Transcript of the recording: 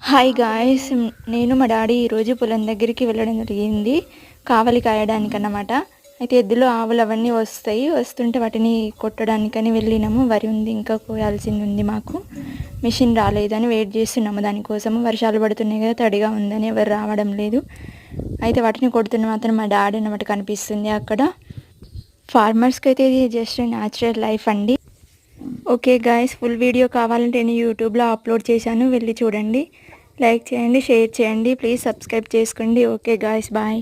Hi guys, నేను మా daddy ఈరోజు పొలం దగ్గరికి వెళ్ళడం జరిగింది కావలి కాయడానికన్నమాట. అయితే ఎద్దులు ఆవులు అవన్నీ వస్తుంటే వాటిని కొట్టడానికని వెళ్ళినాము. వరి ఉంది, ఇంకా కోయాల్సింది ఉంది. మాకు మిషన్ రాలేదని వెయిట్ చేస్తున్నాము దానికోసము. వర్షాలు పడుతున్నాయి కదా, తడిగా ఉందని ఎవరు రావడం లేదు. అయితే వాటిని కొడుతున్న మాత్రం మా డాడీ అన్నమాట కనిపిస్తుంది అక్కడ. ఫార్మర్స్కి అయితే ఇది జస్ట్ న్యాచురల్ లైఫ్ అండి. ఓకే గాయ్స్, ఫుల్ వీడియో కావాలంటే నేను యూట్యూబ్లో అప్లోడ్ చేశాను, వెళ్ళి చూడండి. లైక్ చేయండి, షేర్ చేయండి, ప్లీజ్ సబ్స్క్రైబ్ చేసుకోండి. Okay guys, bye.